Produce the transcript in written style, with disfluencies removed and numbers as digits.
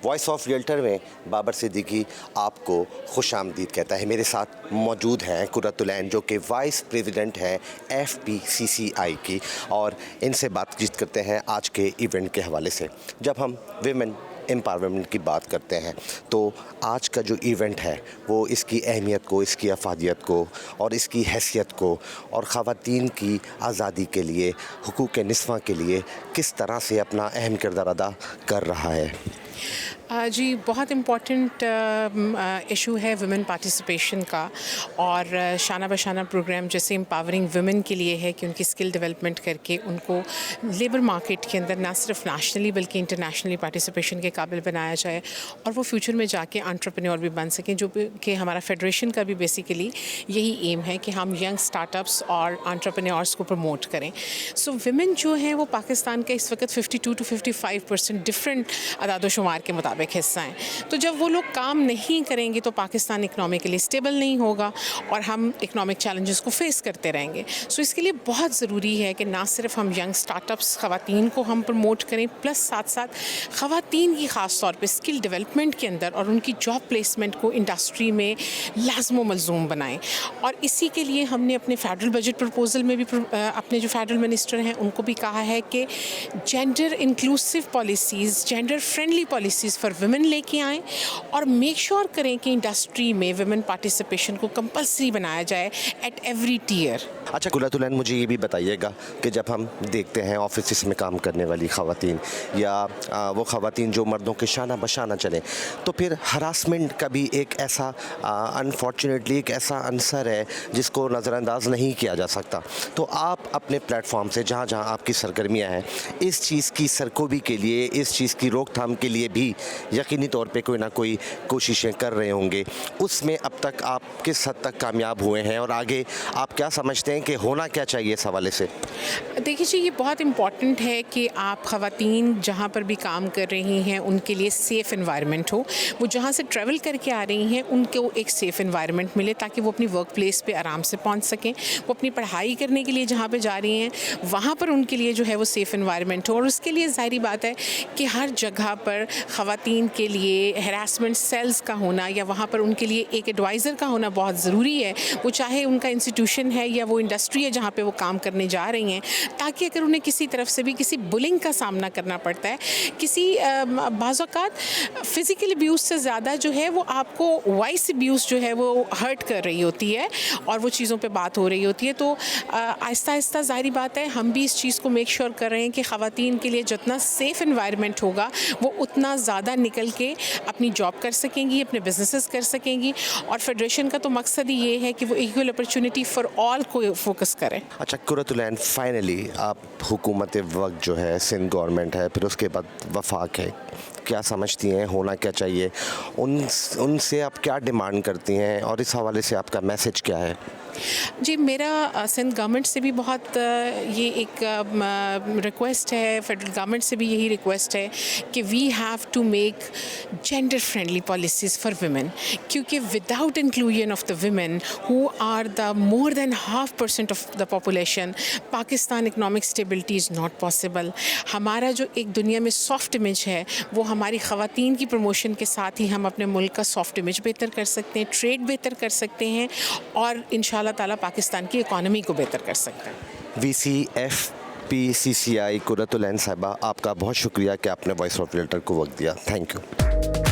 Voice of realtor میں بابر صدیقی آپ کو خوش آمدید کہتا ہے. میرے ساتھ موجود ہیں قرۃ العین جو کہ وائس پریزیڈنٹ ہیں FPCCI کی, اور ان سے بات چیت کرتے ہیں آج کے ایونٹ کے حوالے سے. جب ہم ویمن امپاورمنٹ کی بات کرتے ہیں تو آج کا جو ایونٹ ہے وہ اس کی اہمیت کو, اس کی افادیت کو اور اس کی حیثیت کو اور خواتین کی آزادی کے لیے, حقوق نسواں کے لیے کس طرح سے اپنا اہم کردار ادا کر رہا ہے. جی, بہت امپورٹنٹ ایشو ہے ویمن پارٹیسپیشن کا, اور شانہ بشانہ پروگرام جیسے امپاورنگ ویمن کے لیے ہے کہ ان کی اسکل ڈیولپمنٹ کر کے ان کو لیبر مارکیٹ کے اندر نہ صرف نیشنلی بلکہ انٹرنیشنلی پارٹیسپیشن کے قابل بنایا جائے, اور وہ فیوچر میں جا کے انٹرپرینور بھی بن سکیں, جو کہ ہمارا فیڈریشن کا بھی بیسیکلی یہی ایم ہے کہ ہم ینگ اسٹارٹ اپس اور انٹرپرینورس کو پروموٹ کریں. سو ویمن جو ہیں وہ پاکستان کا اس وقت 52 to 55% ڈفرینٹ اعداد و شمار کے مطابق حصہ ہیں. تو جب وہ لوگ کام نہیں کریں گے تو پاکستان اکنامکلی اسٹیبل نہیں ہوگا اور ہم اکنامک چیلنجز کو فیس کرتے رہیں گے. سو اس کے لیے بہت ضروری ہے کہ نہ صرف ہم ینگ اسٹارٹ اپس خواتین کو ہم پروموٹ کریں, پلس ساتھ ساتھ خواتین کی خاص طور پہ اسکل ڈیولپمنٹ کے اندر اور ان کی جاب پلیسمنٹ کو انڈسٹری میں لازم و ملزوم بنائیں. اور اسی کے لیے ہم نے اپنے فیڈرل بجٹ پرپوزل میں بھی اپنے جو فیڈرل منسٹر ہیں ان کو بھی کہا ہے کہ gender inclusive policies, gender friendly policies for women لے کے آئیں, اور میک شیور کریں کہ انڈسٹری میں ویمن پارٹیسپیشن کو کمپلسری بنایا جائے ایٹ ایوری ٹیئر. اچھا قرۃ العین, مجھے یہ بھی بتائیے گا کہ جب ہم دیکھتے ہیں آفیسز میں کام کرنے والی خواتین یا وہ خواتین جو مردوں کے شانہ بشانہ چلیں, تو پھر ہراسمنٹ کا بھی ایک ایسا انفارچونیٹلی ایک ایسا عنصر ہے جس کو نظر انداز نہیں کیا جا سکتا. تو آپ اپنے پلیٹ فارم سے جہاں جہاں آپ کی سرگرمیاں ہیں اس چیز کی سرکوبی کے لیے, اس چیز کی روک تھام کے لیے بھی یقینی طور پہ کوئی نہ کوئی کوششیں کر رہے ہوں گے. اس میں اب تک آپ کس حد تک کامیاب ہوئے ہیں اور آگے آپ کیا سمجھتے ہیں کہ ہونا کیا چاہیے اس حوالے سے؟ دیکھیے جی, یہ بہت امپورٹنٹ ہے کہ آپ خواتین جہاں پر بھی کام کر رہی ہیں ان کے لیے سیف انوائرمنٹ ہو. وہ جہاں سے ٹریول کر کے آ رہی ہیں ان کو ایک سیف انوائرمنٹ ملے تاکہ وہ اپنی ورک پلیس پہ آرام سے پہنچ سکیں. وہ اپنی پڑھائی کرنے کے لیے جہاں پہ جا رہی ہیں وہاں پر ان کے لیے جو ہے وہ سیف انوائرمنٹ ہو. اور اس کے لیے ظاہری بات ہے کہ ہر جگہ پر خواتین کے لیے ہراسمنٹ سیلز کا ہونا یا وہاں پر ان کے لیے ایک ایڈوائزر کا ہونا بہت ضروری ہے, وہ چاہے ان کا انسٹیٹیوشن ہے یا وہ انڈسٹری ہے جہاں پہ وہ کام کرنے جا رہی ہیں, تاکہ اگر انہیں کسی طرف سے بھی کسی بلنگ کا سامنا کرنا پڑتا ہے, کسی بعض اوقات فزیکل ابیوز سے زیادہ جو ہے وہ آپ کو وائس ابیوز جو ہے وہ ہرٹ کر رہی ہوتی ہے اور وہ چیزوں پہ بات ہو رہی ہوتی ہے. تو آہستہ آہستہ ظاہری بات ہے ہم بھی اس چیز کو میک شیور کر رہے ہیں کہ خواتین کے لیے جتنا سیف انوائرمنٹ ہوگا وہ اتنا زیادہ نکل کے اپنی جاب کر سکیں گی, اپنے بزنسز کر سکیں گی. اور فیڈریشن کا تو مقصد ہی یہ ہے کہ وہ ایکول اپرچونٹی فار آل کو فوکس کریں. اچھا قرۃ العین, فائنلی آپ حکومت وقت جو ہے سندھ گورنمنٹ ہے, پھر اس کے بعد وفاق ہے, کیا سمجھتی ہیں ہونا کیا چاہیے, ان سے آپ کیا ڈیمانڈ کرتی ہیں اور اس حوالے سے آپ کا میسج کیا ہے؟ جی, میرا سندھ گورنمنٹ سے بھی بہت یہ ایک ریکویسٹ ہے, فیڈرل گورنمنٹ سے بھی یہی ریکویسٹ ہے کہ we have to make gender friendly policies for women, کیونکہ without inclusion of the women who are the more than 0.5% of the population, Pakistan economic stability is not possible. ہمارا جو ایک دنیا میں سافٹ امیج ہے وہ ہماری خواتین کی پروموشن کے ساتھ ہی ہم اپنے ملک کا سافٹ امیج بہتر کر سکتے ہیں, ٹریڈ بہتر کر سکتے ہیں, اور انشاءاللہ تعالیٰ پاکستان کی اکانومی کو بہتر کر سکتے ہیں. VC FPCCI قرۃ العین صاحبہ, آپ کا بہت شکریہ کہ آپ نے وائس آف ریئلٹر کو وقت دیا. Thank you.